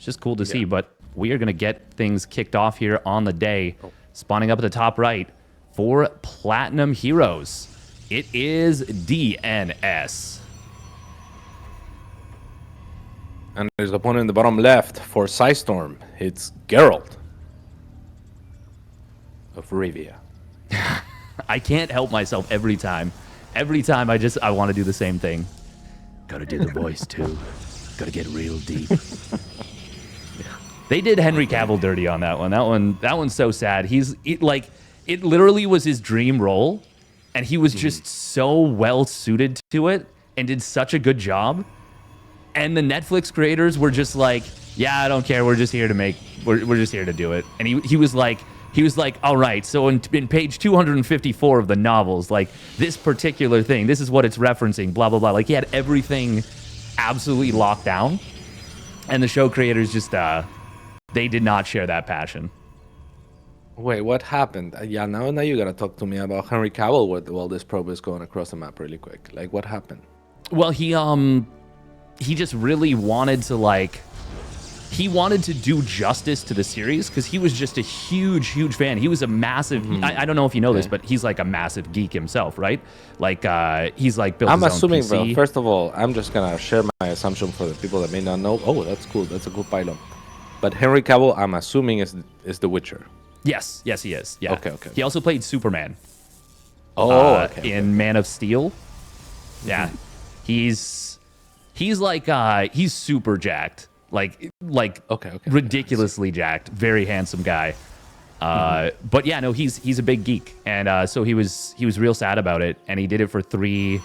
It's just cool to see, but we are going to get things kicked off here on the day. Spawning up at the top right for Platinum Heroes. It is DnS. And his opponent in the bottom left for Psystorm, it's Gerald of Rivia. I can't help myself every time. Every time I want to do the same thing. Gotta do the voice too. Gotta get real deep. They did Henry Cavill dirty on that one. That one's so sad. It literally was his dream role, and he was just so well suited to it and did such a good job. And the Netflix creators were just like, yeah, I don't care. We're just here to do it. And he was like, all right, so in page 254 of the novels, like this particular thing, this is what it's referencing, blah, blah, blah. Like he had everything absolutely locked down. And the show creators just, they did not share that passion. Wait, what happened? Yeah, now you gotta talk to me about Henry Cavill while this probe is going across the map really quick. Like, what happened? Well, he just really wanted to he wanted to do justice to the series because he was just a huge fan. He was a massive, I don't know if you know this, but he's like a massive geek himself, right? Like he's like built his own PC. I'm assuming, bro, first of all, I'm just gonna share my assumption for the people that may not know. Oh, that's cool. That's a good pylon. But Henry Cavill, I'm assuming is The Witcher. Yes, he is. Yeah. Okay. He also played Superman. In Man of Steel. Yeah. He's super jacked. Like ridiculously jacked. Very handsome guy. But yeah, no, he's a big geek, and so he was real sad about it, and he did it for three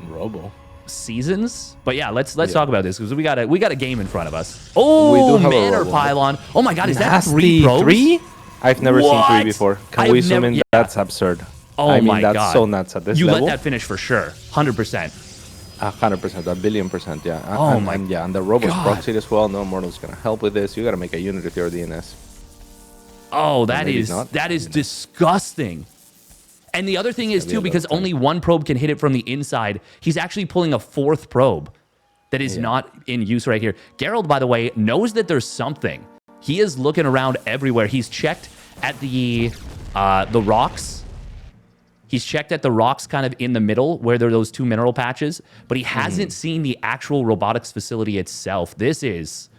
Robo seasons. But yeah, let's talk about this because we got a game in front of us. Oh, Manor Pylon. Oh my God, is that three probes? Three? I've never seen three before. Can we zoom in? That's absurd. Oh my God, that's so nuts at this level. You let that finish for sure. 100%. 100%, a billion%, yeah. Oh my God. Yeah, and the Robo's proxy as well. No Mortal's gonna help with this. You gotta make a unit if you're DnS. Oh, that is disgusting. And the other thing is too, because only one probe can hit it from the inside, he's actually pulling a fourth probe that is not in use right here. Gerald, by the way, knows that there's something. He is looking around everywhere. He's checked at the rocks. He's checked at the rocks kind of in the middle where there are those two mineral patches, but he hasn't seen the actual robotics facility itself. This is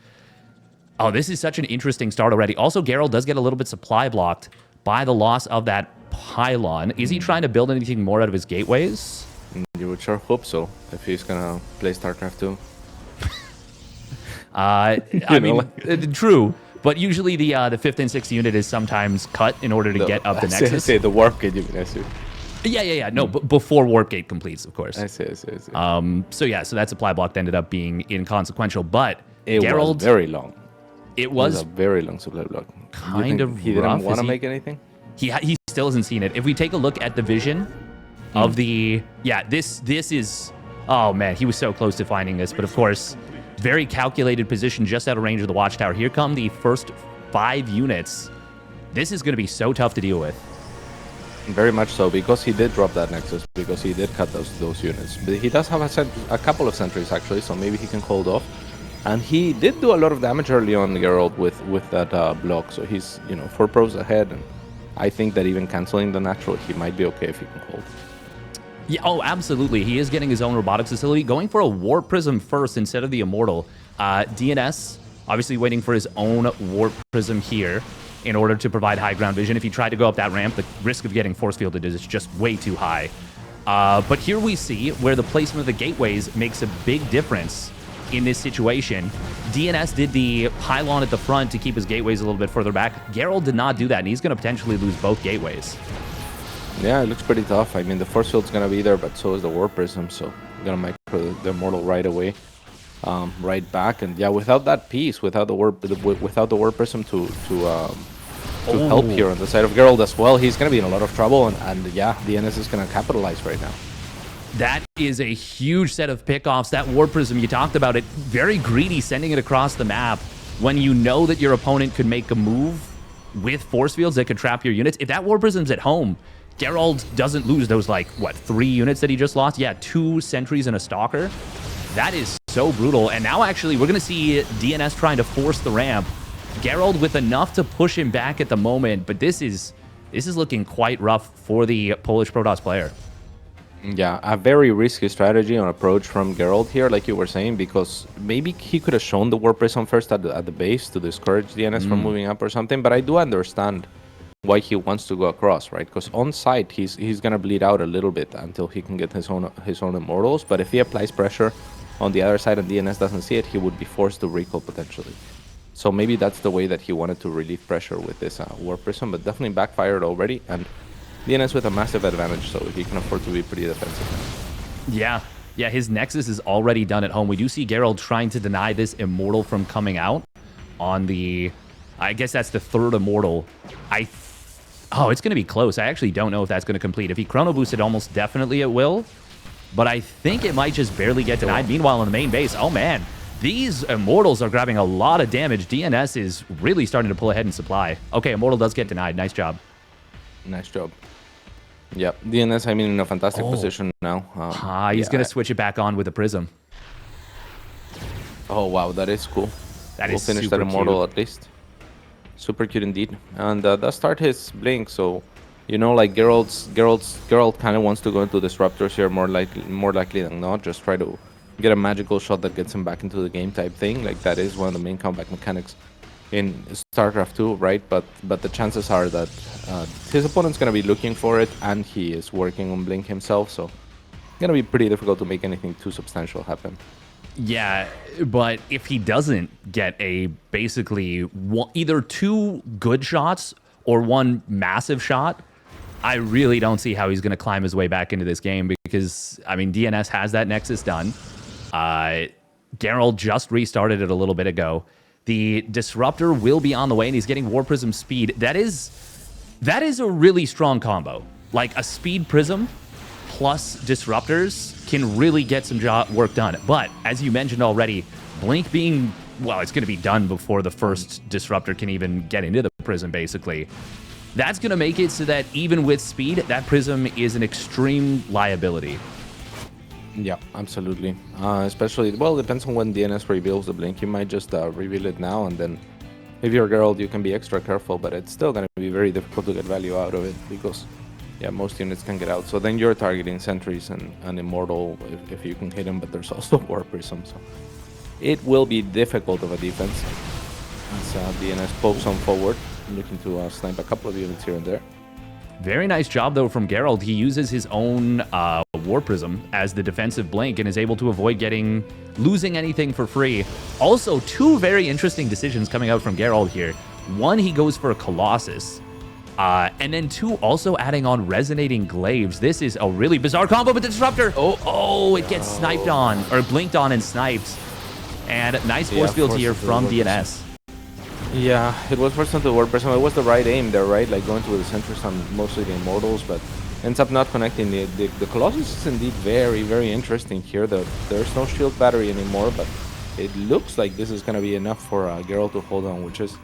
such an interesting start already. Also, Gerald does get a little bit supply blocked by the loss of that pylon. Is he trying to build anything more out of his gateways? You would sure hope so, if he's going to play StarCraft 2. I mean, true. But usually the 5th and 6th unit is sometimes cut in order to get up the Nexus. I say the warp gate, I see. Yeah. No, before Warp Gate completes, of course. I see. So that supply block ended up being inconsequential, but Gerald, was very long. It was a very long supply block. Kind of he rough. Didn't want to make anything? He still hasn't seen it. If we take a look at the vision of the... Yeah, this is... Oh, man, he was so close to finding this, but of course, very calculated position just out of range of the watchtower. Here come the first 5 units. This is going to be so tough to deal with. Very much so, because he did drop that Nexus, because he did cut those units. But he does have a couple of sentries, actually, so maybe he can hold off. And he did do a lot of damage early on, Gerald, with that block, so he's 4 probes ahead, and I think that even canceling the natural, he might be okay if he can hold. Yeah, oh, absolutely. He is getting his own robotics facility, going for a Warp Prism first instead of the Immortal. DnS, obviously waiting for his own Warp Prism here in order to provide high ground vision. If he tried to go up that ramp, the risk of getting force fielded is just way too high. But here we see where the placement of the gateways makes a big difference in this situation. DnS did the pylon at the front to keep his gateways a little bit further back. Gerald did not do that, and he's going to potentially lose both gateways. Yeah, it looks pretty tough. I mean, the force field's going to be there, but so is the Warp Prism, so I'm going to make the Immortal right away. Right back, and yeah, without that piece, without the Warp Prism to help here on the side of Gerald as well, he's going to be in a lot of trouble, and yeah, DnS is going to capitalize right now. That is a huge set of pickoffs. That Warp Prism, you talked about it, very greedy, sending it across the map when you know that your opponent could make a move with force fields that could trap your units. If that Warp Prism's at home, Gerald doesn't lose those, 3 units that he just lost? Yeah, 2 sentries and a stalker. That is so brutal. And now, actually, we're going to see DnS trying to force the ramp. Gerald with enough to push him back at the moment, but this is looking quite rough for the Polish Protoss player. Yeah, a very risky strategy on approach from Gerald here, like you were saying, because maybe he could have shown the Warp Prism first at the base to discourage DnS from moving up or something, but I do understand why he wants to go across, right? Because on site, he's gonna bleed out a little bit until he can get his own immortals, but if he applies pressure on the other side and DnS doesn't see it, he would be forced to recall potentially. So maybe that's the way that he wanted to relieve pressure with this Warp Prism, but definitely backfired already, and DnS with a massive advantage, so he can afford to be pretty defensive. Yeah, his Nexus is already done at home. We do see Gerald trying to deny this Immortal from coming out on the... I guess that's the third Immortal. Oh, it's going to be close. I actually don't know if that's going to complete. If he Chrono Boosted, almost definitely it will. But I think it might just barely get denied. Meanwhile, on the main base, oh man, these Immortals are grabbing a lot of damage. DnS is really starting to pull ahead in supply. Okay, Immortal does get denied. Nice job. Nice job. Yep, DnS, I mean, in a fantastic position now. He's going to switch it back on with a Prism. Oh, wow, that is cool. We'll finish that Immortal at least. Super cute indeed. And that start his Blink, so, you know, like Gerald kind of wants to go into Disruptors here more likely than not. Just try to get a magical shot that gets him back into the game type thing. Like, that is one of the main comeback mechanics in StarCraft 2, right? But the chances are that his opponent's going to be looking for it, and he is working on Blink himself, so it's going to be pretty difficult to make anything too substantial happen. Yeah, but if he doesn't get a basically either two good shots or one massive shot, I really don't see how he's going to climb his way back into this game, because, I mean, DnS has that Nexus done. Gerald just restarted it a little bit ago. The Disruptor will be on the way, and he's getting War Prism speed. That is a really strong combo. Like, a speed Prism plus Disruptors can really get some work done. But, as you mentioned already, Blink being, well, it's going to be done before the first Disruptor can even get into the Prism, basically. That's going to make it so that even with speed, that Prism is an extreme liability. Yeah, absolutely. Especially, well, depends on when DnS reveals the Blink. You might just reveal it now, and then if you're Gerald, you can be extra careful, but it's still going to be very difficult to get value out of it, because, yeah, most units can get out. So then you're targeting Sentries and Immortal if you can hit them, but there's also War Prism, so it will be difficult of a defense as DnS pokes on forward, looking to snipe a couple of units here and there. Very nice job, though, from Gerald. He uses his own War Prism as the defensive Blink and is able to avoid losing anything for free. Also, two very interesting decisions coming out from Gerald here. One, he goes for a Colossus. And then two, also adding on Resonating Glaives. This is a really bizarre combo with the Disruptor. Oh, it gets sniped on, or blinked on and sniped. And nice force field here from DnS. Yeah, it was first on the Warp Prism. It was the right aim there, right? Like going to the Sentries on mostly the Immortals, but ends up not connecting. The Colossus is indeed very, very interesting here. There's no shield battery anymore, but it looks like this is going to be enough for Gerald to hold on, which is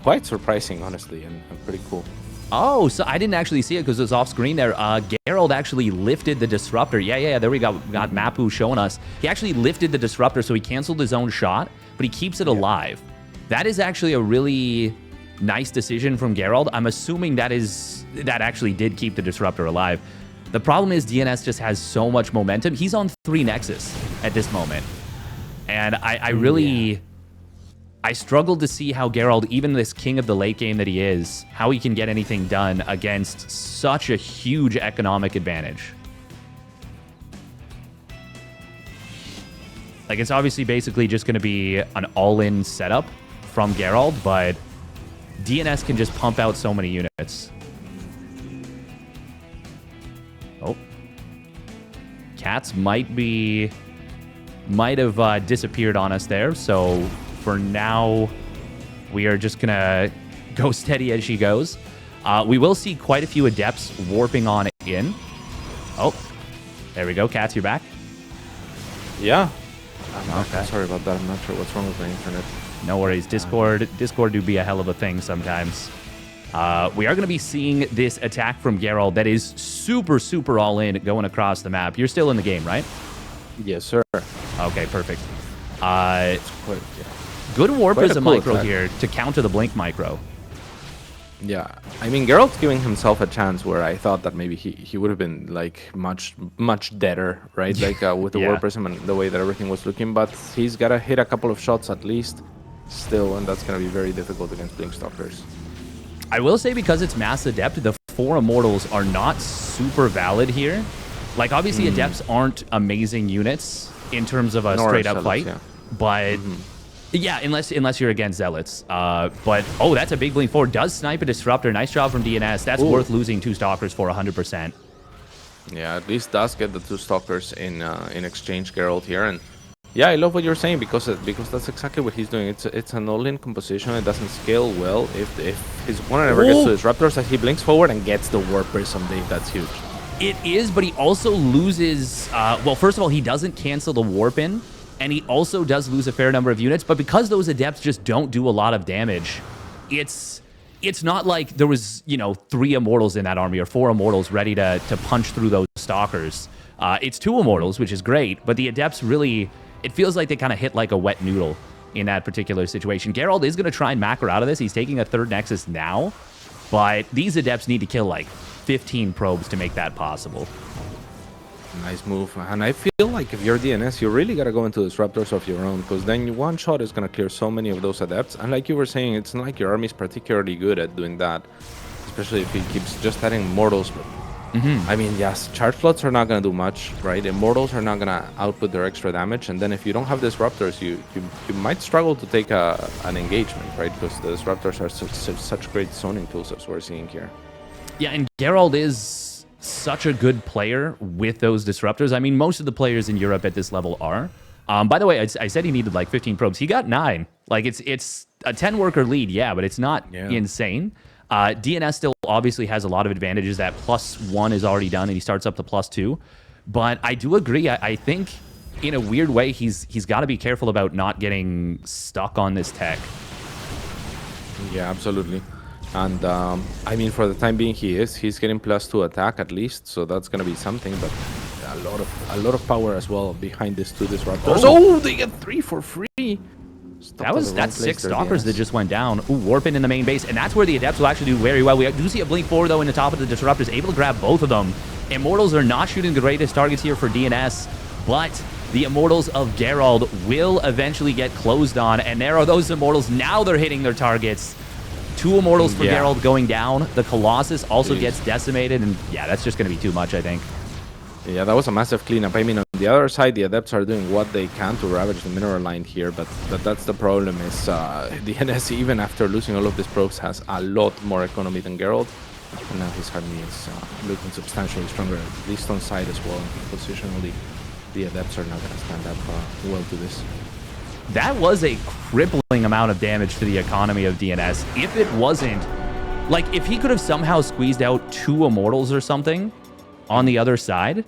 quite surprising, honestly, and pretty cool. Oh, so I didn't actually see it because it was off screen there. Gerald actually lifted the Disruptor. Yeah, there we got Mapu showing us. He actually lifted the Disruptor, so he canceled his own shot, but he keeps it alive. That is actually a really nice decision from Gerald. I'm assuming that actually did keep the Disruptor alive. The problem is DnS just has so much momentum. He's on 3 Nexus at this moment. And I struggled to see how Gerald, even this king of the late game that he is, how he can get anything done against such a huge economic advantage. Like, it's obviously basically just going to be an all-in setup from Gerald, but DnS can just pump out so many units. Oh. Cats might have disappeared on us there, so for now, we are just gonna go steady as she goes. We will see quite a few Adepts warping on in. Oh, there we go. Cats, you're back? Yeah. Okay. Sorry about that. I'm not sure what's wrong with my internet. No worries. Discord do be a hell of a thing sometimes. We are going to be seeing this attack from Gerald that is super, super all in going across the map. You're still in the game, right? Yes, sir. Okay, perfect. It's quite, yeah. Good Warp Quite is a a cool micro attack. here to counter the Blink micro. Yeah, I mean, Gerald's giving himself a chance where I thought that maybe he would have been like much deader, right? Like with the Yeah. Warp Prism and the way that everything was looking, but he's got to hit a couple of shots at least still, and that's going to be very difficult against Blink Stalkers. I will say, because it's Mass Adept, the 4 Immortals are not super valid here. Like, obviously, Adepts aren't amazing units in terms of a straight-up fight, yeah. but... Yeah, unless you're against Zealots. But, oh, that's a big Blink 4. Does snipe a Disruptor. Nice job from DnS. That's worth losing 2 Stalkers for 100%. Yeah, at least does get the 2 Stalkers in exchange, Gerald here. And yeah, I love what you're saying because that's exactly what he's doing. It's an all-in composition. It doesn't scale well. If his opponent ever gets to Disruptors, he blinks forward and gets the Warp Prism, Dave. That's huge. It is, but he also loses... well, first of all, he doesn't cancel the Warp in. And he also does lose a fair number of units, but because those Adepts just don't do a lot of damage, it's not like there was, 3 Immortals in that army or 4 Immortals ready to punch through those Stalkers. It's 2 Immortals, which is great, but the Adepts really, it feels like they kind of hit like a wet noodle in that particular situation. Gerald is going to try and macro out of this. He's taking a 3rd Nexus now, but these Adepts need to kill like 15 probes to make that possible. Nice move. And I feel like if you're DNS, you really got to go into Disruptors of your own, because then one shot is going to clear so many of those Adepts. And like you were saying, it's not like your army is particularly good at doing that, especially if he keeps just adding Immortals. But I mean, yes, charge slots are not going to do much, right? Immortals are not going to output their extra damage. And then if you don't have Disruptors, you might struggle to take an engagement, right? Because the Disruptors are such great zoning tools, as we're seeing here. Yeah, and Gerald is such a good player with those Disruptors. I mean, most of the players in Europe at this level are. By the way, I said he needed like 15 probes. He got 9. Like, it's a 10-worker lead, yeah, but it's not insane. DNS still obviously has a lot of advantages. That +1 is already done, and he starts up to +2. But I do agree. I think, in a weird way, he's got to be careful about not getting stuck on this tech. Yeah, absolutely. And I mean, for the time being, he's getting +2 attack at least, so that's gonna be something. But a lot of power as well behind these 2 Disruptors. Oh, they get 3 for free. That's 6 Stalkers that just went down. Ooh, Warping in the main base, and that's where the Adepts will actually do very well. We do see a Blink 4 though in the top of the Disruptors, able to grab both of them. Immortals are not shooting the greatest targets here for DNS, but the Immortals of Gerald will eventually get closed on, and there are those Immortals. Now they're hitting their targets. 2 Immortals for Gerald going down. The Colossus also gets decimated, and yeah, that's just going to be too much, I think. Yeah, that was a massive cleanup. I mean, on the other side, the Adepts are doing what they can to ravage the mineral line here, but that's the problem is DNS, even after losing all of these probes, has a lot more economy than Gerald. And now his army is looking substantially stronger, at least on side as well. Positionally, the Adepts are not going to stand up well to this. That was a crippling amount of damage to the economy of DNS. If it wasn't, like, if he could have somehow squeezed out 2 Immortals or something on the other side.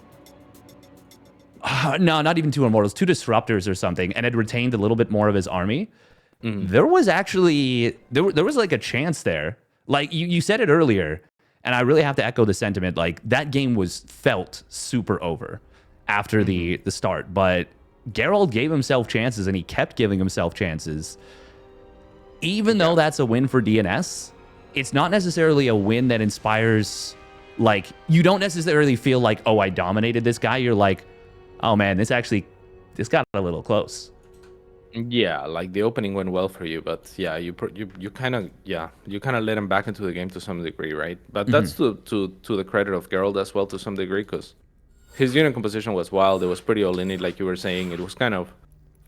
No, not even 2 Immortals, 2 Disruptors or something, and had retained a little bit more of his army. There was actually, there was like a chance there. Like, you said it earlier, and I really have to echo the sentiment. Like, that game felt super over after the start, but Gerald gave himself chances, and he kept giving himself chances. Even though that's a win for DNS, it's not necessarily a win that inspires, like, you don't necessarily feel like, oh, I dominated this guy. You're like, oh man, this got a little close. Yeah, like the opening went well for you, but yeah, you kind of let him back into the game to some degree, right? But that's to the credit of Gerald as well to some degree, because his unit composition was wild. It was pretty all in it, like you were saying. It was kind of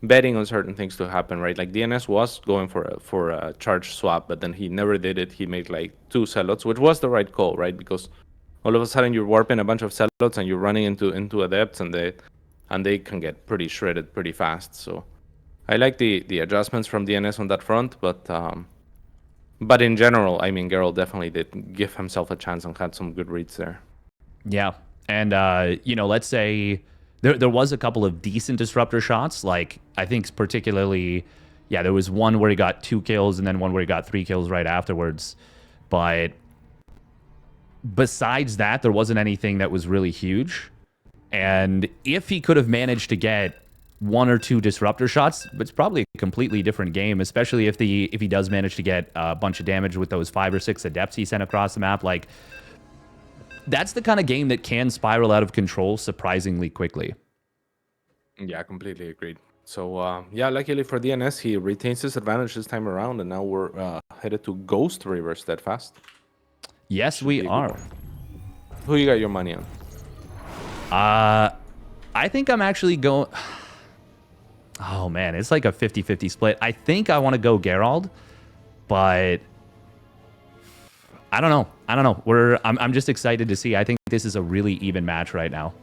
betting on certain things to happen, right? Like DNS was going for a charge swap, but then he never did it. He made like 2 Zealots, which was the right call, right? Because all of a sudden you're warping a bunch of Zealots and you're running into Adepts, and they can get pretty shredded pretty fast. So I like the adjustments from DNS on that front, but in general, I mean, Gerald definitely did give himself a chance and had some good reads there. Yeah, and let's say there was a couple of decent Disruptor shots. Like, I think particularly, there was one where he got 2 kills and then one where he got 3 kills right afterwards. But besides that, there wasn't anything that was really huge. And if he could have managed to get 1 or 2 disruptor shots, but it's probably a completely different game, especially if he does manage to get a bunch of damage with those 5 or 6 adepts he sent across the map. Like, that's the kind of game that can spiral out of control surprisingly quickly. Yeah, completely agreed. So, yeah, luckily for DNS, he retains his advantage this time around, and now we're headed to Ghost River Steadfast. Yes, we are. Who you got your money on? I think I'm actually going... Oh, man, it's like a 50-50 split. I think I want to go Gerald, but I don't know. I'm just excited to see. I think this is a really even match right now.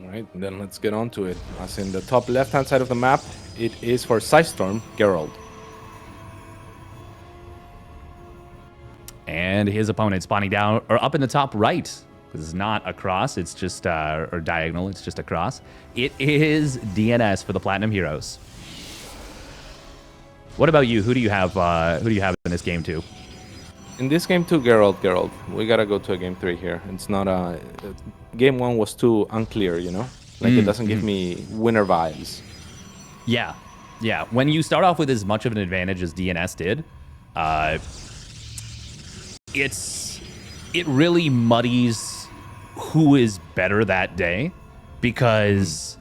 All right, then let's get on to it. As in the top left-hand side of the map, it is for Psystorm, Gerald. And his opponent spawning down, or up in the top right. This is not across, it's just, or diagonal, it's just across. It is DNS for the Platinum Heroes. What about you? Who do you have in this game too? In this game too, Gerald. We gotta go to a game 3 here. It's not game 1 was too unclear, you know? Like, it doesn't give me winner vibes. Yeah. When you start off with as much of an advantage as DNS did, it really muddies who is better that day, because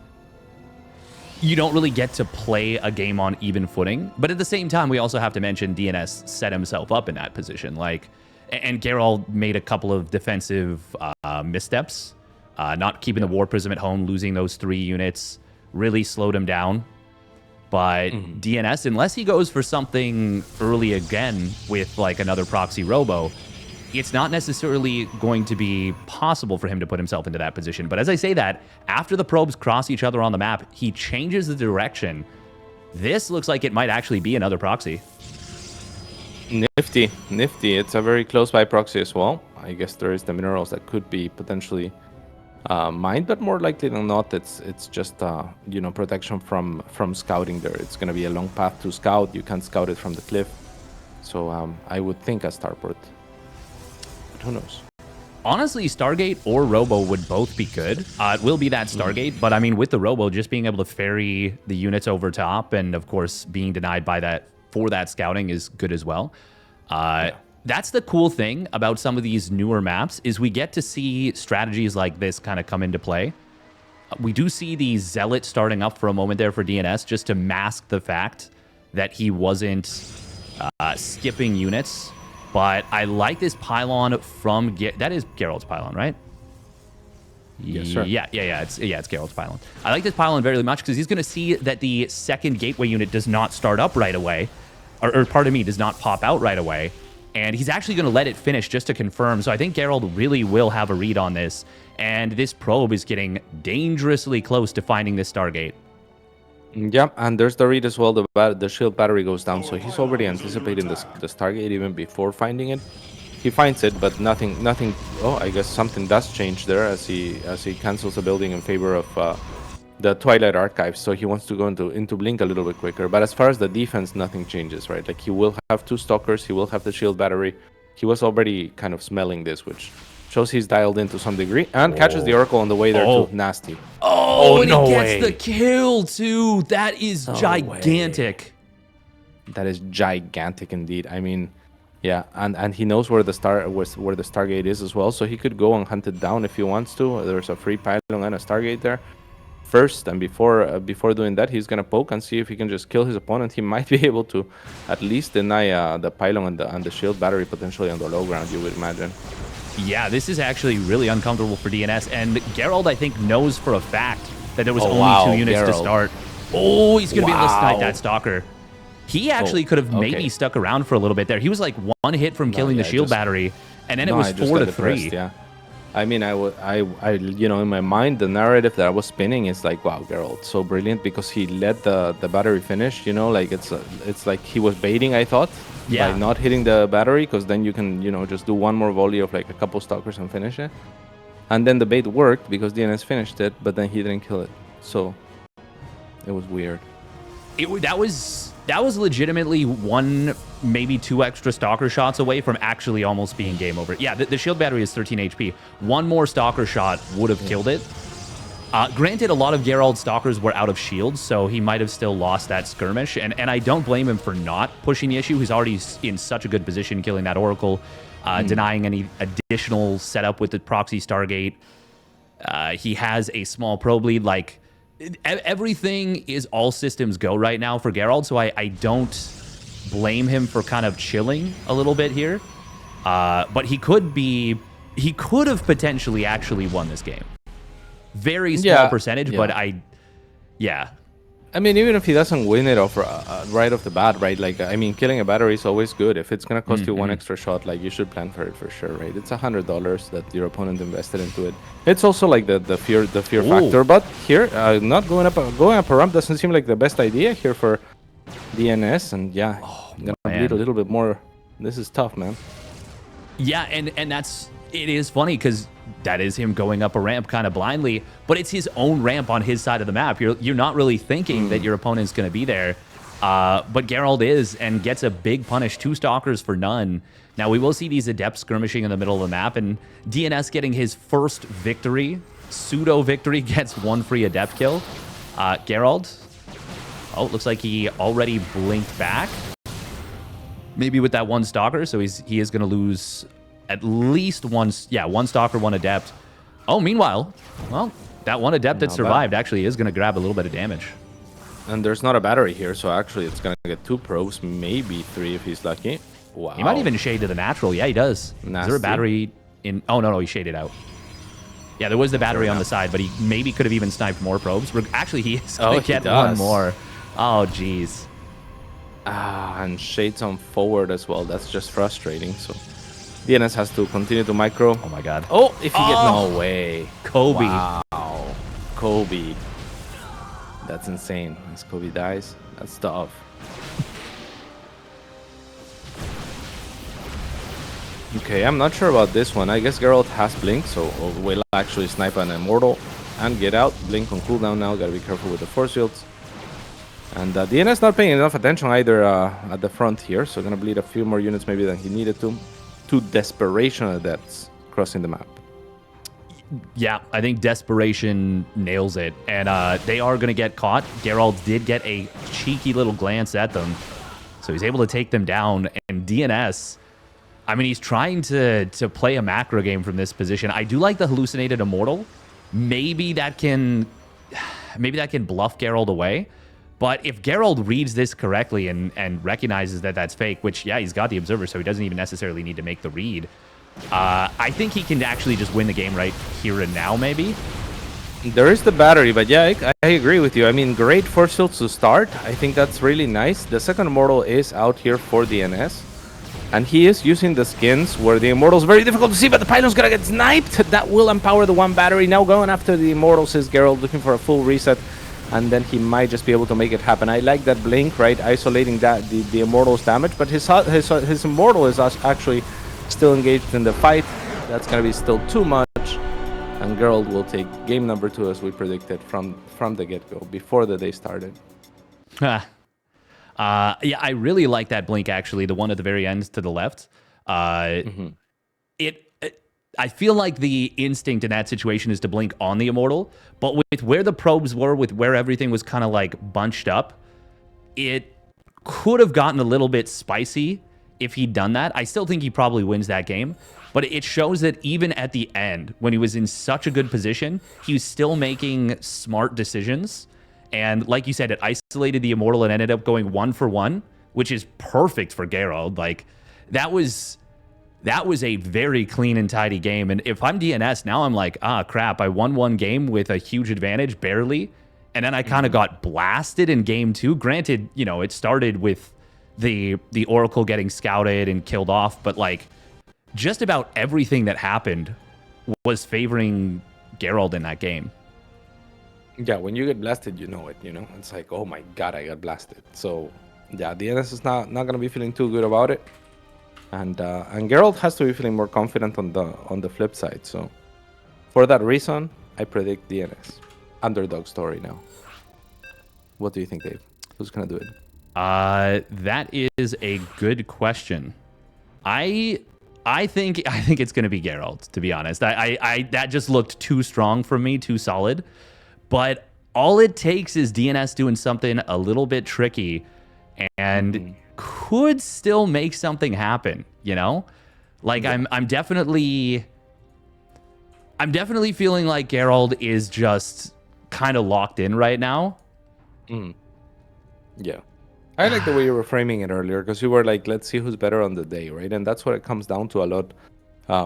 you don't really get to play a game on even footing. But at the same time, we also have to mention DNS set himself up in that position. Like, and Gerald made a couple of defensive missteps, not keeping the War Prism at home, losing those 3 units, really slowed him down. But DNS, unless he goes for something early again with like another proxy robo, it's not necessarily going to be possible for him to put himself into that position. But as I say that, after the probes cross each other on the map, he changes the direction. This looks like it might actually be another proxy. Nifty. It's a very close by proxy as well. I guess there is the minerals that could be potentially mined, but more likely than not, it's just you know, protection from scouting there. It's going to be a long path to scout. You can't scout it from the cliff. So I would think a starport. Who knows? Honestly, Stargate or Robo would both be good. It will be that Stargate, but I mean, with the Robo, just being able to ferry the units over top, and of course, being denied by that for that scouting is good as well. That's the cool thing about some of these newer maps, is we get to see strategies like this kind of come into play. We do see the Zealot starting up for a moment there for DNS, just to mask the fact that he wasn't skipping units. But I like this pylon from... That is Gerald's pylon, right? Yes, sir. Yeah, it's Gerald's pylon. I like this pylon very much because he's going to see that the second gateway unit does not start up right away. Or pardon me, does not pop out right away. And he's actually going to let it finish just to confirm. So I think Gerald really will have a read on this. And this probe is getting dangerously close to finding this Stargate. Yeah, and there's the read as well. The shield battery goes down, so he's already anticipating the Stargate even before finding it. He finds it, but nothing. Oh, I guess something does change there as he cancels the building in favor of the Twilight Archives. So he wants to go into Blink a little bit quicker. But as far as the defense, nothing changes, right? Like, he will have 2 stalkers. He will have the shield battery. He was already kind of smelling this, which shows he's dialed in to some degree, and catches the Oracle on the way there too. Nasty. And he gets the kill too. That is gigantic. That is gigantic indeed. I mean, yeah, and he knows where the Stargate is as well, so he could go and hunt it down if he wants to. There's a free pylon and a Stargate there. First, and before doing that, he's gonna poke and see if he can just kill his opponent. He might be able to at least deny the pylon and the shield battery potentially on the low ground, you would imagine. Yeah, this is actually really uncomfortable for DNS, and Gerald, I think, knows for a fact that there was only 2 units Gerald. To start. Oh, he's going to be able to snipe that Stalker. He actually could have maybe stuck around for a little bit there. He was like 1 hit from killing the shield battery, and then it was 4-3. Yeah. I mean, I you know, in my mind, the narrative that I was spinning is like, wow, Gerald, so brilliant, because he let the battery finish, you know, like it's like he was baiting, I thought. Yeah. By not hitting the battery, because then you can, you know, just do 1 more volley of like a couple stalkers and finish it. And then the bait worked because DNS finished it, but then he didn't kill it. So it was weird. That was legitimately 1, maybe 2 extra stalker shots away from actually almost being game over. Yeah, the shield battery is 13 HP. 1 more stalker shot would have killed it. Granted, a lot of Gerald's stalkers were out of shields, so he might have still lost that skirmish, and I don't blame him for not pushing the issue. He's already in such a good position killing that Oracle, denying any additional setup with the proxy Stargate. He has a small probe lead. Like, everything is all systems go right now for Gerald, so I don't blame him for kind of chilling a little bit here. But he could have potentially actually won this game. Very small percentage, but yeah. I mean, even if he doesn't win it off right off the bat, right? Like, I mean, killing a battery is always good. If it's gonna cost you one extra shot, like, you should plan for it for sure, right? It's $100 that your opponent invested into it. It's also like the fear factor. But here, not going up a ramp doesn't seem like the best idea here for DnS, and yeah, gonna bleed a little bit more. This is tough, man. Yeah, and it is funny because that is him going up a ramp kind of blindly, but it's his own ramp on his side of the map. You're not really thinking that your opponent's going to be there, but Gerald is and gets a big punish. 2 stalkers for none. Now we will see these adepts skirmishing in the middle of the map, and DnS getting his first victory, pseudo victory, gets 1 free adept kill. Gerald, oh, looks like he already blinked back. Maybe with that 1 stalker, so he is going to lose at least one stalker, 1 adept. Oh, meanwhile, well, that 1 adept that survived actually is going to grab a little bit of damage. And there's not a battery here, so actually it's going to get 2 probes, maybe 3 if he's lucky. Wow. He might even shade to the natural. Yeah, he does. Nasty. Is there a battery in... Oh, no, he shaded out. Yeah, there was the battery on the side, but he maybe could have even sniped more probes. Actually, he is going to get 1 more. Oh, jeez. And shades on forward as well. That's just frustrating, so... DnS has to continue to micro. Oh my god. Oh, if he gets... No way. Kobe. Wow. Kobe. That's insane. As Kobe dies, that's tough. Okay, I'm not sure about this one. I guess Gerald has Blink, so we'll actually snipe an Immortal and get out. Blink on cooldown now. Gotta be careful with the force fields. And DnS not paying enough attention either at the front here, so gonna bleed a few more units maybe than he needed to. 2 desperation adepts crossing the map. Yeah, I think desperation nails it, and they are going to get caught. Gerald did get a cheeky little glance at them, so he's able to take them down. And DnS, I mean, he's trying to play a macro game from this position. I do like the hallucinated Immortal. Maybe that can bluff Gerald away. But if Gerald reads this correctly and recognizes that that's fake, which, yeah, he's got the observer, so he doesn't even necessarily need to make the read, I think he can actually just win the game right here and now, maybe. There is the battery, but yeah, I agree with you. I mean, great force fields to start. I think that's really nice. The second Immortal is out here for DnS, and he is using the skins where the Immortal is very difficult to see, but the Pylon's gonna get sniped. That will empower the 1 battery. Now going after the Immortals is Gerald, looking for a full reset. And then he might just be able to make it happen. I like that blink, right? Isolating that the Immortal's damage, but his Immortal is actually still engaged in the fight. That's gonna be still too much, and Gerald will take game number 2 as we predicted from the get-go before the day started. Yeah, I really like that blink actually. The one at the very end to the left. I feel like the instinct in that situation is to blink on the Immortal, but with where the probes were, with where everything was kind of like bunched up, it could have gotten a little bit spicy if he'd done that. I still think he probably wins that game, but it shows that even at the end, when he was in such a good position, he was still making smart decisions. And like you said, it isolated the Immortal and ended up going 1 for 1, which is perfect for Gerald. Like, that was a very clean and tidy game. And if I'm DnS, now I'm like, crap, I won 1 game with a huge advantage, barely. And then I kind of got blasted in game 2. Granted, you know, it started with the Oracle getting scouted and killed off, but like just about everything that happened was favoring Gerald in that game. Yeah, when you get blasted, you know it, you know? It's like, oh my god, I got blasted. So, yeah, DnS is not going to be feeling too good about it. And Gerald has to be feeling more confident on the flip side. So, for that reason, I predict DnS. Underdog story now. What do you think, Dave? Who's going to do it? That is a good question. I think it's going to be Gerald, to be honest. I that just looked too strong for me, too solid. But all it takes is DNS doing something a little bit tricky and could still make something happen, you know? Like I'm definitely feeling like Gerald is just kind of locked in right now. Yeah. I like the way you were framing it earlier, because you were like, let's see who's better on the day, right? And that's what it comes down to a lot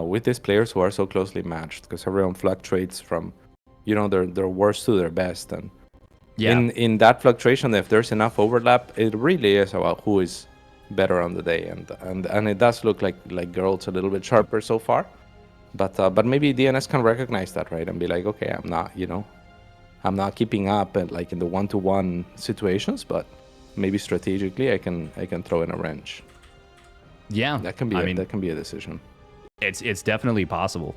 with these players who are so closely matched, because everyone fluctuates from, you know, their worst to their best. And in that fluctuation, if there's enough overlap, it really is about who is better on the day. And it does look like Gerald's a little bit sharper so far. But maybe DNS can recognize that, right? And be like, okay, I'm not keeping up at, like, in the one-to-one situations, but maybe strategically I can throw in a wrench. Yeah, that can be that can be a decision. It's definitely possible.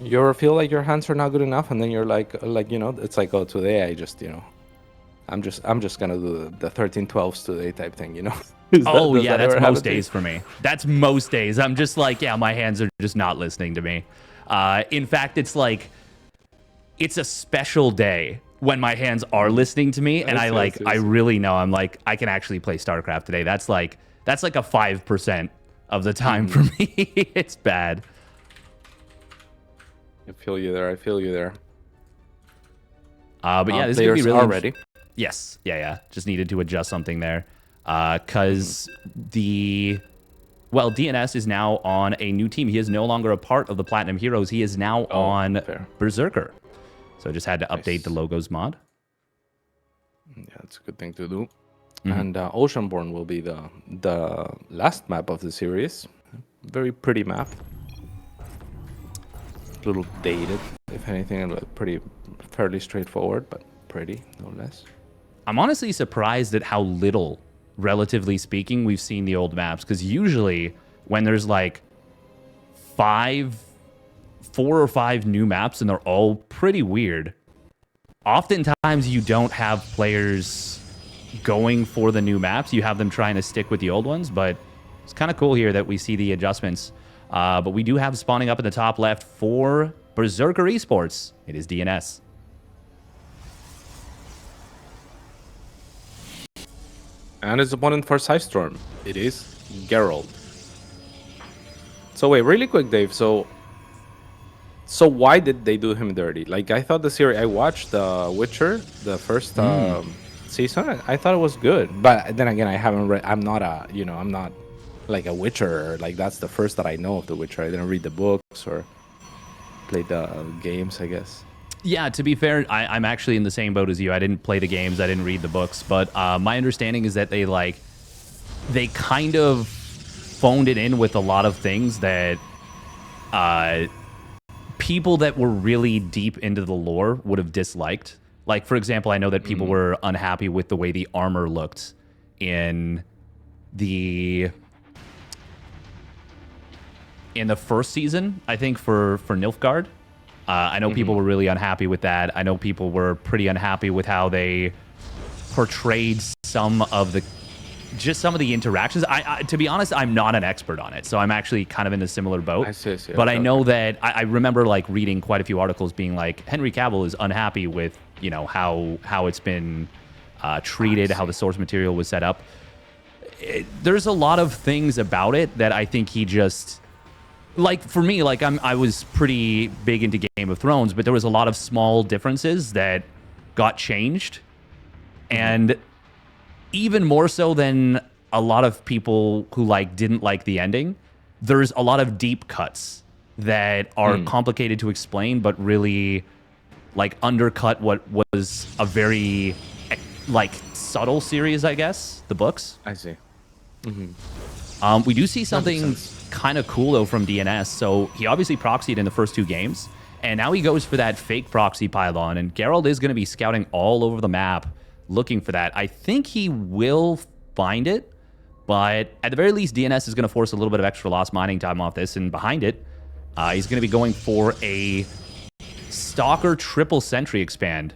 You ever feel like your hands are not good enough, and then you're like you know, it's like, oh, today I just, you know, I'm just gonna do the 13-12s today type thing, you know? That's most days for me. That's most days. I'm just like, yeah, my hands are just not listening to me. In fact, it's like, it's a special day when my hands are listening to me, and I really know I'm like, I can actually play StarCraft today. That's like a 5% of the time for me. It's bad. I feel you there. But yeah, this is gonna be really ready. Yes, yeah. Just needed to adjust something there, because DNS is now on a new team. He is no longer a part of the Platinum Heroes. He is now on Berserker. So I just had to update the logos mod. Yeah, that's a good thing to do. And Oceanborn will be the last map of the series. Very pretty map. A little dated, if anything, and fairly straightforward, but pretty, no less. I'm honestly surprised at how little, relatively speaking, we've seen the old maps, because usually when there's like 4 or 5 new maps and they're all pretty weird, oftentimes you don't have players going for the new maps. You have them trying to stick with the old ones, but it's kind of cool here that we see the adjustments. But we do have spawning up in the top left for Berserker Esports. It is DNS. And his opponent for Psystorm, it is Gerald. So wait, really quick, Dave. So why did they do him dirty? Like, I thought the series, I watched The Witcher, the first season. I thought it was good, but then again, I haven't read. I'm not like a Witcher. Like, that's the first that I know of The Witcher. I didn't read the books or play the games, I guess. Yeah, to be fair, I'm actually in the same boat as you. I didn't play the games, I didn't read the books, but my understanding is that they kind of phoned it in with a lot of things that people that were really deep into the lore would have disliked. Like, for example, I know that people were unhappy with the way the armor looked in the first season, I think, for Nilfgaard. I know people were really unhappy with that. I know people were pretty unhappy with how they portrayed some of the interactions. To be honest, I'm not an expert on it, so I'm actually kind of in a similar boat. But I know that I remember like reading quite a few articles being like, Henry Cavill is unhappy with, you know, how it's been treated, how the source material was set up. There's a lot of things about it that I think he just, like, for me, like, I was pretty big into Game of Thrones, but there was a lot of small differences that got changed. And even more so than a lot of people who didn't like the ending, there's a lot of deep cuts that are complicated to explain, but really undercut what was a very subtle series, I guess, the books. I see. We do see something kind of cool though from DNS. So he obviously proxied in the first 2 games, and now he goes for that fake proxy pylon, and Gerald is going to be scouting all over the map looking for that. I think he will find it, but at the very least, DNS is going to force a little bit of extra lost mining time off this, and behind it, he's going to be going for a Stalker triple sentry expand.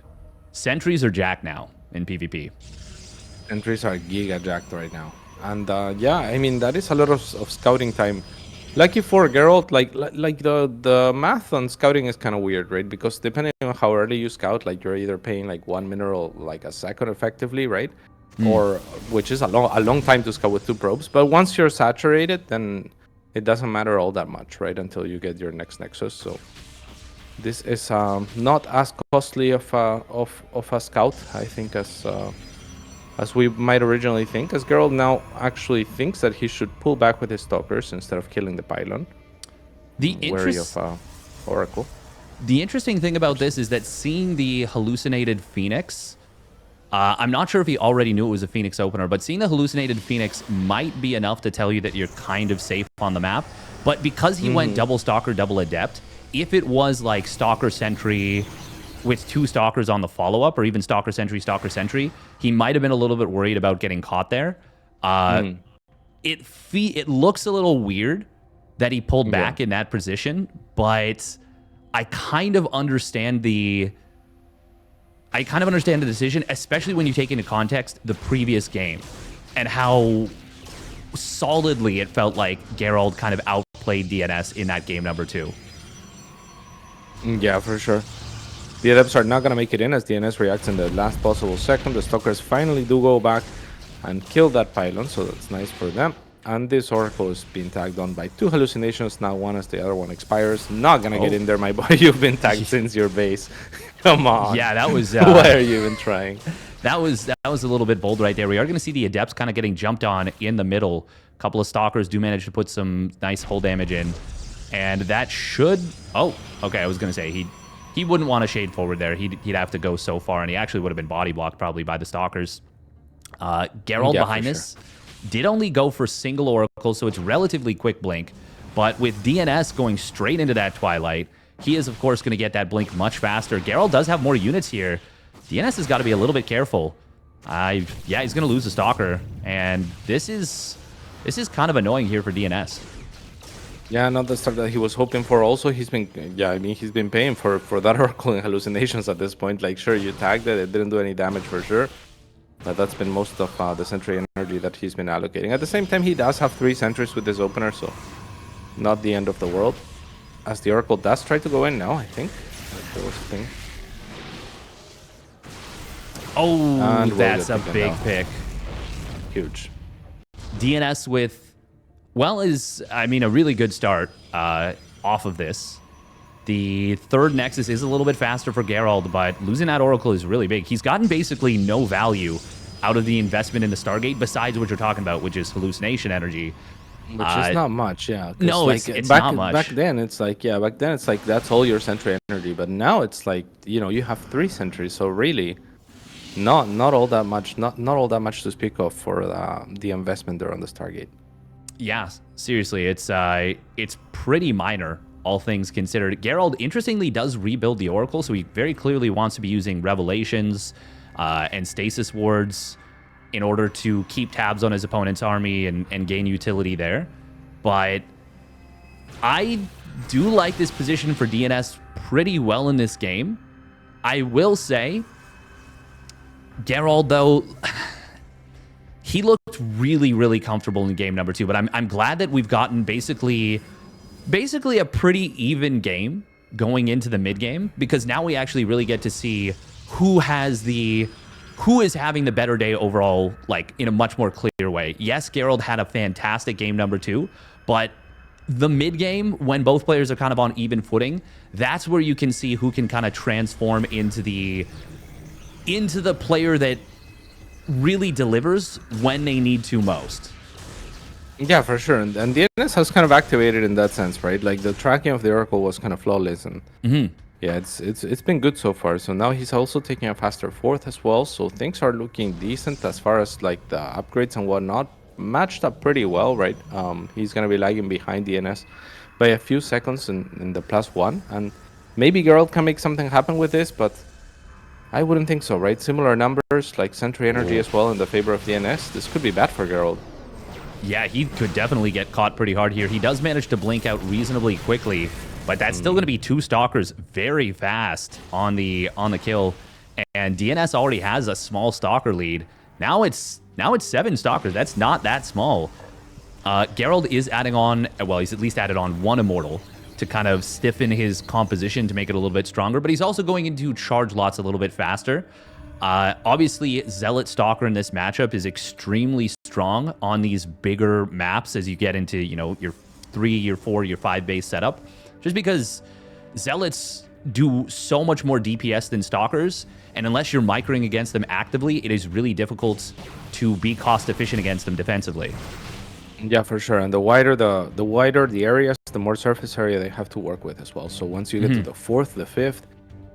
Sentries are jacked now in PvP. Sentries are giga jacked right now. And yeah, I mean, that is a lot of scouting time Lucky for Gerald, like the math on scouting is kind of weird, right? Because depending on how early you scout, like you're either paying like 1 mineral like a second effectively, right? Or which is a long time to scout with 2 probes. But once you're saturated, then it doesn't matter all that much, right? Until you get your next nexus. So this is not as costly of a scout, I think, as we might originally think, as Gerald now actually thinks that he should pull back with his stalkers instead of killing the pylon. Wary of Oracle. The interesting thing about this is that seeing the hallucinated Phoenix, I'm not sure if he already knew it was a Phoenix opener, but seeing the hallucinated Phoenix might be enough to tell you that you're kind of safe on the map. But because he went double Stalker, double Adept, if it was like Stalker Sentry with 2 Stalkers on the follow-up, or even Stalker Sentry, he might have been a little bit worried about getting caught there. It looks a little weird that he pulled back in that position, but I kind of understand the decision, especially when you take into context the previous game and how solidly it felt like Gerald kind of outplayed DNS in that game number 2. Yeah, for sure. The Adepts are not going to make it in as DNS reacts in the last possible second. The Stalkers finally do go back and kill that pylon, so that's nice for them. And this Oracle is being tagged on by 2 hallucinations, now one as the other one expires. Not going to get in there, my boy. You've been tagged since your base. Come on. Yeah, that was... Why are you even trying? That was a little bit bold right there. We are going to see the Adepts kind of getting jumped on in the middle. A couple of Stalkers do manage to put some nice hull damage in. And that should... Oh, okay, I was going to say, he wouldn't want to shade forward there. He'd have to go so far, and he actually would have been body blocked probably by the Stalkers. Gerald behind this did only go for single Oracle, so it's relatively quick blink. But with DNS going straight into that Twilight, he is, of course, going to get that blink much faster. Gerald does have more units here. DNS has got to be a little bit careful. Yeah, he's going to lose a Stalker, and this is kind of annoying here for DNS. Yeah, not the start that he was hoping for. Also, he's been paying for that Oracle and hallucinations at this point. Like, sure, you tagged it didn't do any damage for sure. But that's been most of the sentry energy that he's been allocating. At the same time, he does have 3 sentries with this opener, so not the end of the world. As the Oracle does try to go in now, I think. There was a thing. Oh, and that's a big pick. Huge. DNS with, well, a really good start off of this. The 3rd Nexus is a little bit faster for Gerald, but losing that Oracle is really big. He's gotten basically no value out of the investment in the Stargate besides what you're talking about, which is hallucination energy. Which is not much, yeah. No, like, it's not much. Back then, it's like, that's all your sentry energy. But now it's like, you have 3 sentries, so really, not all that much, not all that much to speak of for the investment there on the Stargate. Yeah, seriously, it's pretty minor, all things considered. Gerald, interestingly, does rebuild the Oracle, so he very clearly wants to be using Revelations and Stasis Wards in order to keep tabs on his opponent's army and gain utility there. But I do like this position for DNS pretty well in this game. I will say, Gerald, though, he looked really, really comfortable in game number 2, but I'm glad that we've gotten basically a pretty even game going into the mid game, because now we actually really get to see who is having the better day overall, like in a much more clear way. Yes, Gerald had a fantastic game number 2, but the mid game, when both players are kind of on even footing, that's where you can see who can kind of transform into the player that really delivers when they need to most. Yeah, for sure. And DNS has kind of activated in that sense, right? Like the tracking of the Oracle was kind of flawless, and yeah, it's been good so far. So now he's also taking a faster 4th as well. So things are looking decent as far as like the upgrades and whatnot. Matched up pretty well, right? He's gonna be lagging behind DNS by a few seconds in the +1, and maybe Gerald can make something happen with this, but I wouldn't think so, right? Similar numbers, like sentry energy as well in the favor of DNS. This could be bad for Gerald. Yeah, he could definitely get caught pretty hard here. He does manage to blink out reasonably quickly, but that's still going to be 2 Stalkers very fast on the kill. And DNS already has a small Stalker lead. Now it's 7 Stalkers. That's not that small. Gerald is adding on, well, he's at least added on one Immortal to kind of stiffen his composition to make it a little bit stronger, but he's also going into charge lots a little bit faster. Obviously, Zealot Stalker in this matchup is extremely strong on these bigger maps as you get into, you know, your 3, your 4, your 5 base setup, just because Zealots do so much more DPS than Stalkers, and unless you're microing against them actively, it is really difficult to be cost efficient against them defensively. Yeah, for sure. And the wider the areas, the more surface area they have to work with as well. So once you get to the 4th, the 5th,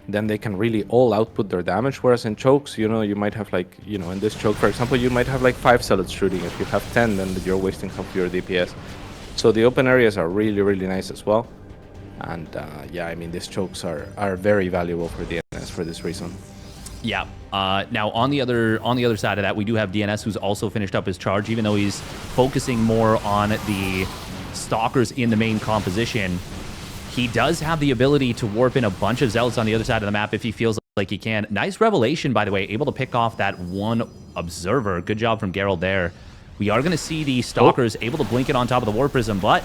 then they can really all output their damage. Whereas in chokes, you know, you might have like, you know, in this choke, for example, you might have like 5 Zealots shooting. If you have 10, then you're wasting half of your DPS. So the open areas are really, really nice as well. And yeah, I mean, these chokes are very valuable for DNS for this reason. Yeah. Now on the other side of that, we do have DNS, who's also finished up his charge, even though he's focusing more on the Stalkers in the main composition. He does have the ability to warp in a bunch of Zealots on the other side of the map if he feels like he can. Nice revelation, by the way, able to pick off that one Observer. Good job from Gerald there. We are going to see the Stalkers able to blink it on top of the War Prism, but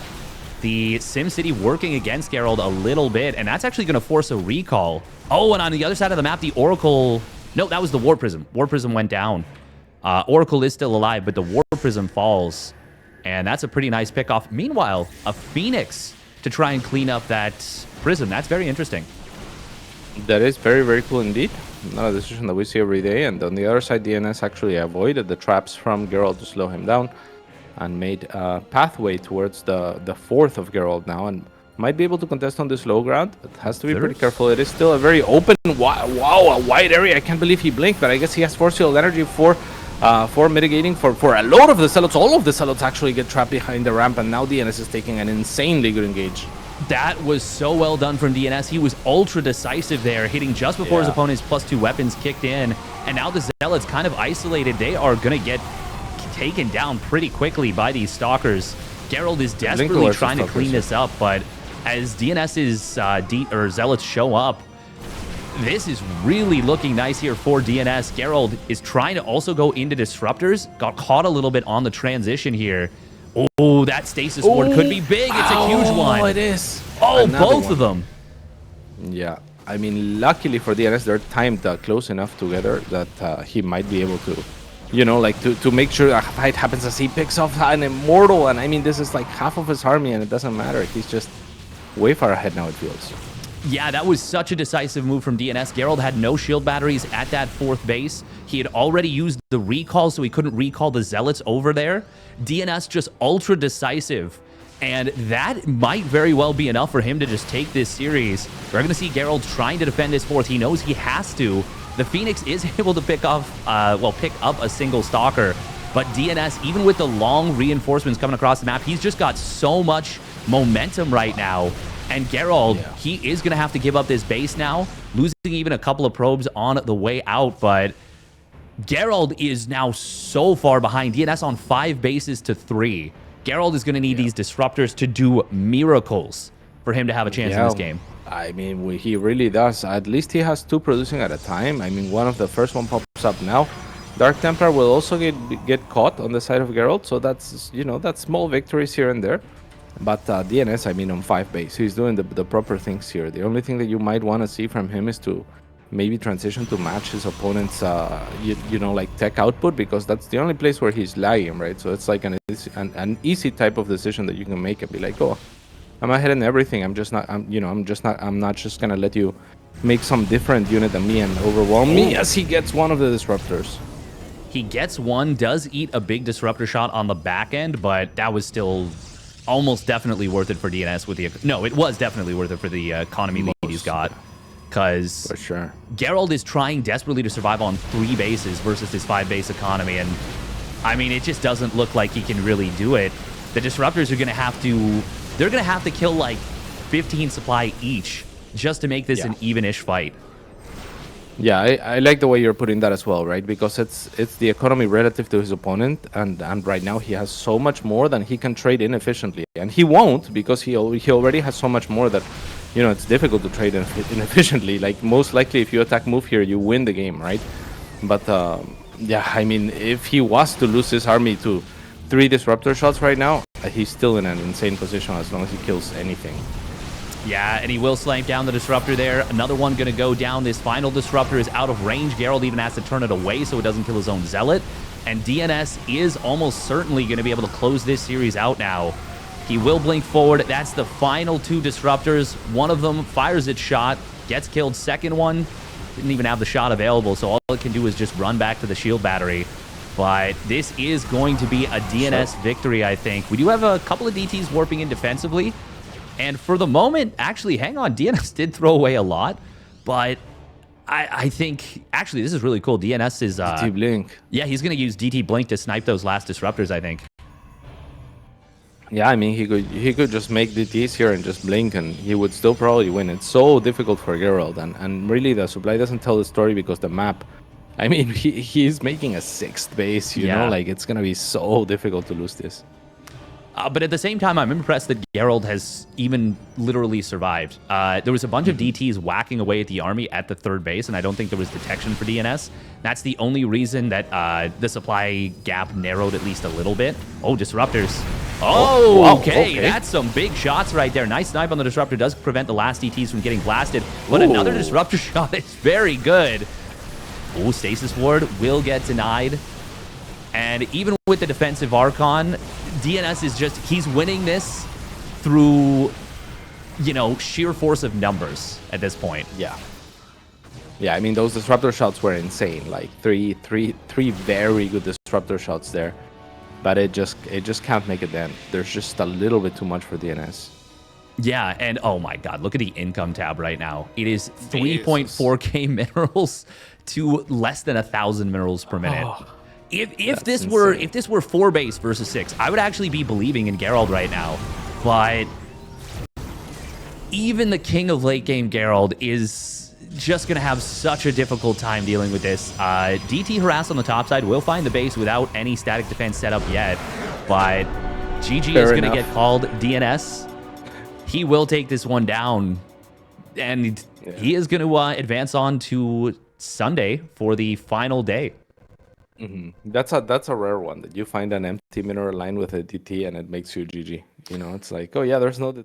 the SimCity working against Gerald a little bit, and that's actually going to force a recall. Oh, and on the other side of the map, the Oracle... No, that was the War Prism. War Prism went down. Oracle is still alive, but the War Prism falls, and that's a pretty nice pick-off. Meanwhile, a Phoenix to try and clean up that Prism. That's very interesting. That is very, very cool indeed. Not a decision that we see every day. And on the other side, DNS actually avoided the traps from Gerald to slow him down and made a pathway towards the 4th of Gerald now, and might be able to contest on this low ground. It has to be pretty careful. It is still a very open, wow, a wide area. I can't believe he blinked, but I guess he has force field energy for mitigating for a load of the Zealots. All of the Zealots actually get trapped behind the ramp, and now DNS is taking an insanely good engage. That was so well done from DNS. He was ultra decisive there, hitting just before his opponent's +2 weapons kicked in, and now the Zealots kind of isolated. They are going to get taken down pretty quickly by these Stalkers. Gerald is desperately trying to clean this up, but as DNS's Zealots show up, this is really looking nice here for DNS. Gerald is trying to also go into Disruptors. Got caught a little bit on the transition here. Oh, that Stasis Ward could be big. It's a huge one. Oh, it is. Oh, both of them. Yeah. I mean, luckily for DNS, they're timed close enough together that he might be able to, you know, like to make sure a fight happens as he picks off an Immortal. And I mean, this is like half of his army, and it doesn't matter. He's just way far ahead now, it feels. Yeah, that was such a decisive move from DNS. Gerald had no shield batteries at that 4th base. He had already used the recall, so he couldn't recall the Zealots over there. DNS just ultra decisive, and that might very well be enough for him to just take this series. We're going to see Gerald trying to defend his 4th. He knows he has to. The Phoenix is able to pick up a single Stalker, but DNS, even with the long reinforcements coming across the map, he's just got so much momentum right now. And Gerald, he is going to have to give up this base now, losing even a couple of probes on the way out. But Gerald is now so far behind. DNS on 5 bases to 3. Gerald is going to need these Disruptors to do miracles for him to have a chance in this game. I mean, he really does. At least he has 2 producing at a time. I mean, the first one pops up now. Dark Templar will also get caught on the side of Gerald. So that's, you know, that's small victories here and there. But DNS, I mean, on 5 base, he's doing the proper things here. The only thing that you might want to see from him is to maybe transition to match his opponent's, you know, like tech output, because that's the only place where he's lagging, right? So it's like an easy type of decision that you can make and be like, oh, I'm ahead in everything. I'm not just gonna let you make some different unit than me and overwhelm me. Yes, he gets one of the Disruptors. He gets one, does eat a big Disruptor shot on the back end, but that was still almost definitely worth it for DNS with the... No, it was definitely worth it for the economy lead he's got. Because for sure, Gerald is trying desperately to survive on 3 bases versus his 5-base economy. And, I mean, it just doesn't look like he can really do it. The Disruptors are going to have to... They're going to have to kill, like, 15 supply each just to make this an even-ish fight. Yeah, I like the way you're putting that as well, right? Because it's the economy relative to his opponent, and right now he has so much more than he can trade inefficiently, and he won't, because he already has so much more that, you know, it's difficult to trade inefficiently. Like, most likely, if you attack move here, you win the game, right? But yeah, I mean, if he was to lose his army to 3 Disruptor shots right now, he's still in an insane position as long as he kills anything. Yeah, and he will snipe down the Disruptor there. Another one going to go down. This final Disruptor is out of range. Gerald even has to turn it away so it doesn't kill his own Zealot. And DnS is almost certainly going to be able to close this series out now. He will blink forward. That's the final 2 Disruptors. One of them fires its shot, gets killed. Second one didn't even have the shot available, so all it can do is just run back to the shield battery. But this is going to be a DnS victory, I think. We do have a couple of DTs warping in defensively. And for the moment, actually, hang on, DnS did throw away a lot, but I think, actually, this is really cool. DnS is... DT Blink. Yeah, he's going to use DT Blink to snipe those last Disruptors, I think. Yeah, I mean, he could just make DTs here and just blink, and he would still probably win. It's so difficult for Gerald, and really, the supply doesn't tell the story because the map... I mean, he's making a 6th base, you know? Like, it's going to be so difficult to lose this. But at the same time, I'm impressed that Gerald has even literally survived. There was a bunch of DTs whacking away at the army at the 3rd base, and I don't think there was detection for DnS. That's the only reason that the supply gap narrowed at least a little bit. Oh, Disruptors. Oh, wow, okay. That's some big shots right there. Nice snipe on the Disruptor. Does prevent the last DTs from getting blasted, but another Disruptor shot is very good. Oh, Stasis Ward will get denied. And even with the defensive Archon, DnS is just, he's winning this through, you know, sheer force of numbers at this point. Yeah. Yeah, I mean, those Disruptor shots were insane. Like, three very good Disruptor shots there. But it just can't make it then. There's just a little bit too much for DnS. Yeah, and oh my god, look at the income tab right now. It is 3.4k minerals to less than 1,000 minerals per minute. Oh. If this were 4 base versus 6, I would actually be believing in Gerald right now. But even the king of late game Gerald is just going to have such a difficult time dealing with this. DT Harass on the top side will find the base without any static defense set up yet. But GG is going to get called. DnS, he will take this one down. And he is going to advance on to Sunday for the final day. That's a rare one, that you find an empty mineral line with a DT and it makes you GG. You know, it's like, oh yeah, there's no